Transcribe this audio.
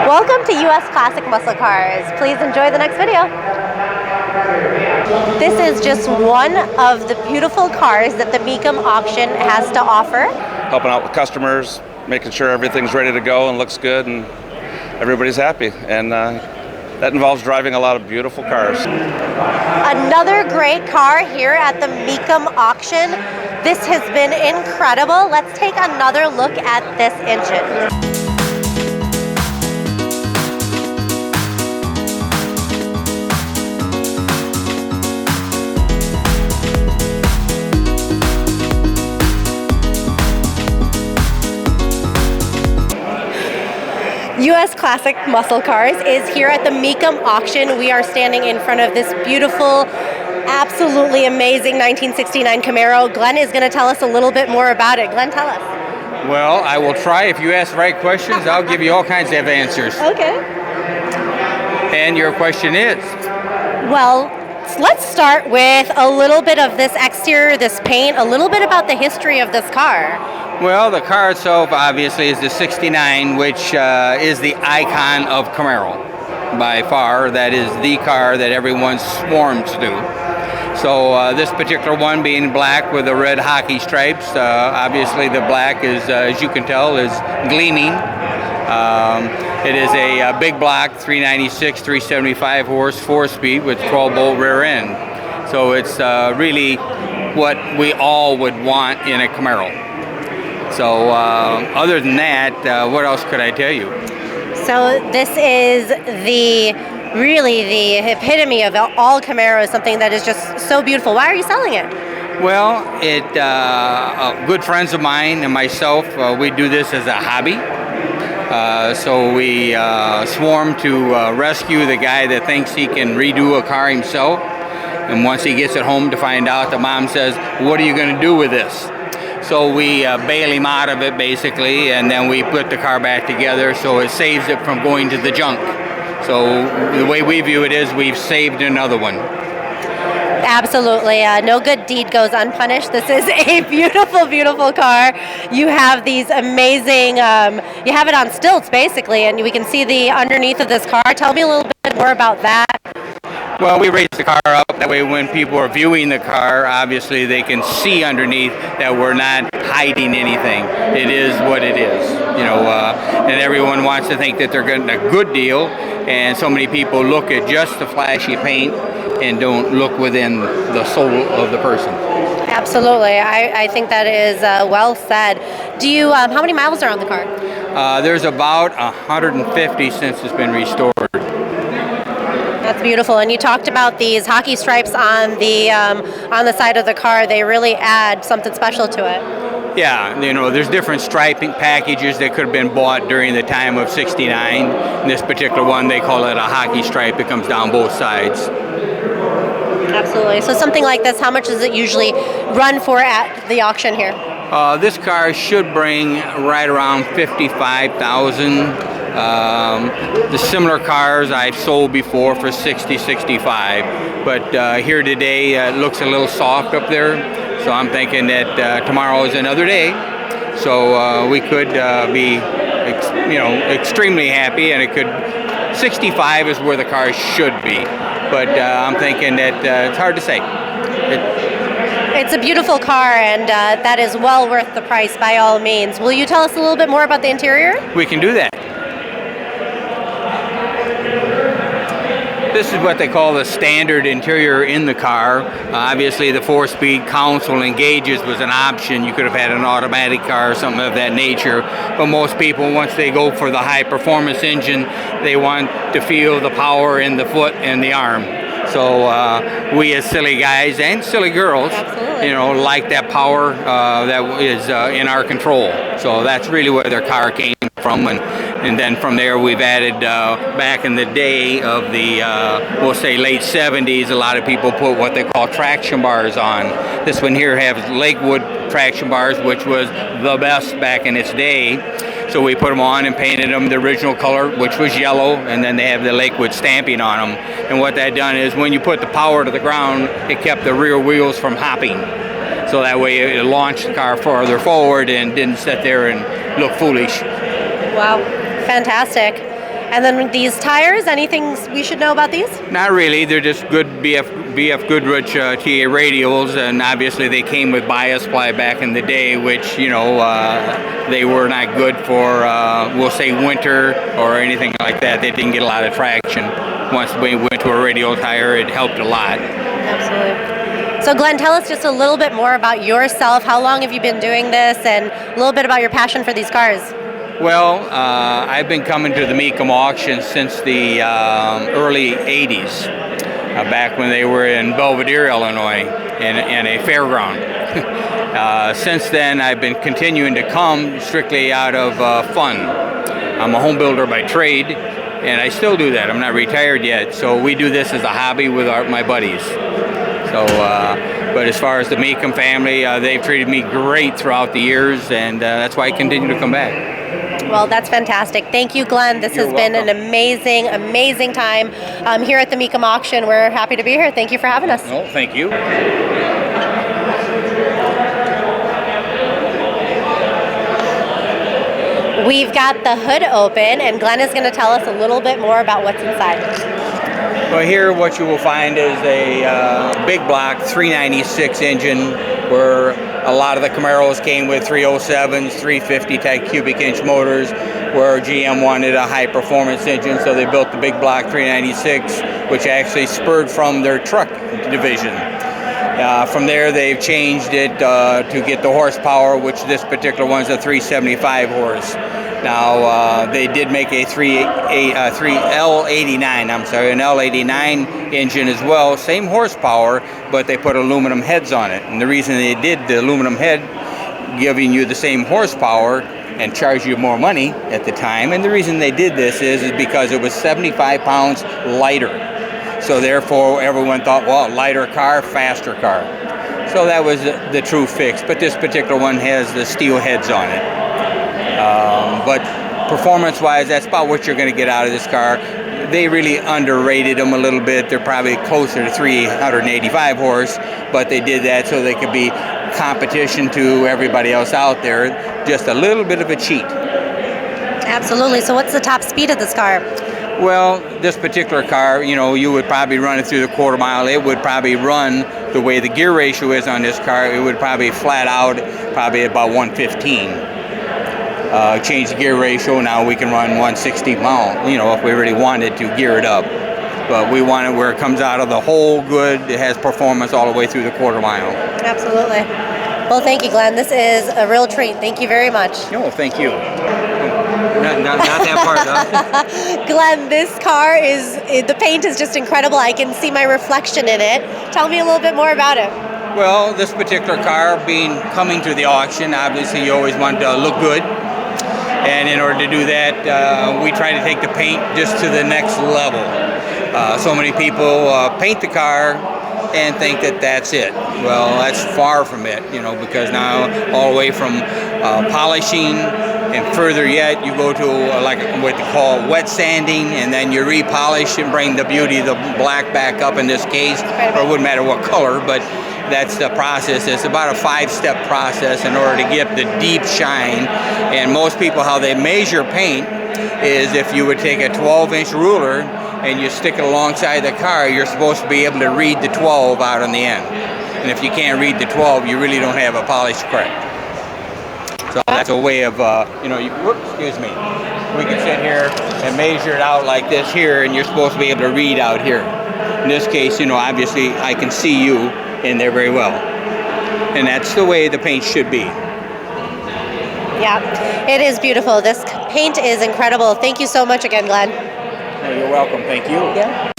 Welcome to US Classic Muscle Cars. Please enjoy the next video. This is just one of the beautiful cars that the Mecum Auction has to offer. Helping out with customers, making sure everything's ready to go and looks good and everybody's happy. And that involves driving a lot of beautiful cars. Another great car here at the Mecum Auction. This has been incredible. Let's take another look at this engine. US Classic Muscle Cars is here at the Mecum Auction. We are standing in front of this beautiful, absolutely amazing 1969 Camaro. Glenn is going to tell us a little bit more about it. Glenn, tell us. Well, I will try. If you ask the right questions, I'll give you all kinds of answers. Okay. And your question is? Well, let's start with a little bit of this exterior, this paint, a little bit about the history of this car. Well, the car itself obviously is the 69, which is the icon of Camaro. By far, that is the car that everyone swarms to. So this particular one being black with the red hockey stripes, obviously the black is, as you can tell, is gleaming. It is a big block, 396, 375 horse, 4-speed with 12-bolt rear end. So it's really what we all would want in a Camaro. So other than that, what else could I tell you? So this is really the epitome of all Camaros, something that is just so beautiful. Why are you selling it? Well, good friends of mine and myself, we do this as a hobby. So we swarm to rescue the guy that thinks he can redo a car himself. And once he gets it home to find out, the mom says, "What are you going to do with this?" So we bail him out of it basically, and then we put the car back together so it saves it from going to the junk. So the way we view it is we've saved another one. Absolutely. No good deed goes unpunished. This is a beautiful, beautiful car. You have these amazing, you have it on stilts basically, and we can see the underneath of this car. Tell me a little bit more about that. Well, we raise the car up, that way when people are viewing the car, obviously they can see underneath that we're not hiding anything. It is what it is, you know, and everyone wants to think that they're getting a good deal, and so many people look at just the flashy paint and don't look within the soul of the person. Absolutely. I think that is well said. Do you, how many miles are on the car? There's about 150 since it's been restored. That's beautiful. And you talked about these hockey stripes on the side of the car. They really add something special to it. Yeah, you know, there's different striping packages that could have been bought during the time of 69. In this particular one, they call it a hockey stripe. It comes down both sides. Absolutely. So something like this, how much does it usually run for at the auction here? This car should bring right around $55,000. The similar cars I've sold before for 60, 65, but here today it looks a little soft up there, so I'm thinking that tomorrow is another day, so we could be, extremely happy, and it could, 65 is where the car should be, but I'm thinking that it's hard to say. It's a beautiful car, and that is well worth the price by all means. Will you tell us a little bit more about the interior? We can do that. This is what they call the standard interior in the car. Obviously, the 4-speed console engages was an option. You could have had an automatic car or something of that nature. But most people, once they go for the high-performance engine, they want to feel the power in the foot and the arm. So we as silly guys and silly girls, you know, like that power that is in our control. So that's really where their car came from. And then from there we've added, back in the day of the, we'll say late 70s, a lot of people put what they call traction bars on. This one here has Lakewood traction bars, which was the best back in its day. So we put them on and painted them the original color, which was yellow, and then they have the Lakewood stamping on them. And what that done is when you put the power to the ground, it kept the rear wheels from hopping. So that way it launched the car farther forward and didn't sit there and look foolish. Wow, fantastic. And then these tires, anything we should know about these? Not really. They're just good BF Goodrich TA radials, and obviously they came with bias ply back in the day, which they were not good for we'll say winter or anything like that. They didn't get a lot of traction. Once we went to a radial tire, it helped a lot. Absolutely. So Glenn, tell us just a little bit more about yourself. How long have you been doing this, and a little bit about your passion for these cars? Well, I've been coming to the Mecum Auctions since the early 80s, back when they were in Belvedere, Illinois, in a fairground. Since then, I've been continuing to come strictly out of fun. I'm a home builder by trade, and I still do that. I'm not retired yet, so we do this as a hobby with my buddies. So, but as far as the Mecum family, they've treated me great throughout the years, and that's why I continue to come back. Well, that's fantastic. Thank you, Glenn. This has been an amazing, amazing time here at the Mecum Auction. We're happy to be here. Thank you for having us. Oh, thank you. We've got the hood open, and Glenn is going to tell us a little bit more about what's inside. Well, here what you will find is a big block 396 engine, where a lot of the Camaros came with 307s, 350 type cubic inch motors, where GM wanted a high performance engine, so they built the big block 396, which actually spurred from their truck division. From there, they've changed it to get the horsepower, which this particular one's a 375 horse. Now, they did make a an L89 engine as well, same horsepower, but they put aluminum heads on it. And the reason they did the aluminum head, giving you the same horsepower and charge you more money at the time, and the reason they did this is because it was 75 pounds lighter. So therefore, everyone thought, well, lighter car, faster car. So that was the true fix. But this particular one has the steel heads on it. But performance-wise, that's about what you're going to get out of this car. They really underrated them a little bit. They're probably closer to 385 horse, but they did that so they could be competition to everybody else out there. Just a little bit of a cheat. Absolutely. So what's the top speed of this car? Well, this particular car, you would probably run it through the quarter mile. It would probably run the way the gear ratio is on this car. It would probably flat out probably about 115. Change the gear ratio, now we can run 160 mile, if we really wanted to gear it up. But we want it where it comes out of the whole good, it has performance all the way through the quarter mile. Absolutely. Well, thank you, Glenn. This is a real treat. Thank you very much. No, thank you. Not that part, huh? Glenn, this car the paint is just incredible. I can see my reflection in it. Tell me a little bit more about it. Well, this particular car coming to the auction, obviously you always want to look good. And in order to do that, we try to take the paint just to the next level. So many people paint the car and think that that's it. Well, that's far from it, because now all the way from polishing and further yet, you go to like what they call wet sanding, and then you repolish and bring the beauty of the black back up in this case, or it wouldn't matter what color, but that's the process. It's about a 5-step process in order to get the deep shine. And most people, how they measure paint is if you would take a 12-inch ruler and you stick it alongside the car, you're supposed to be able to read the 12 out on the end. And if you can't read the 12, you really don't have a polished correct. So that's a way of, excuse me. We can sit here and measure it out like this here, and you're supposed to be able to read out here. In this case, obviously I can see you in there very well. And that's the way the paint should be. Yeah, it is beautiful. This paint is incredible. Thank you so much again, Glenn. Oh, you're welcome. Thank you. Yeah.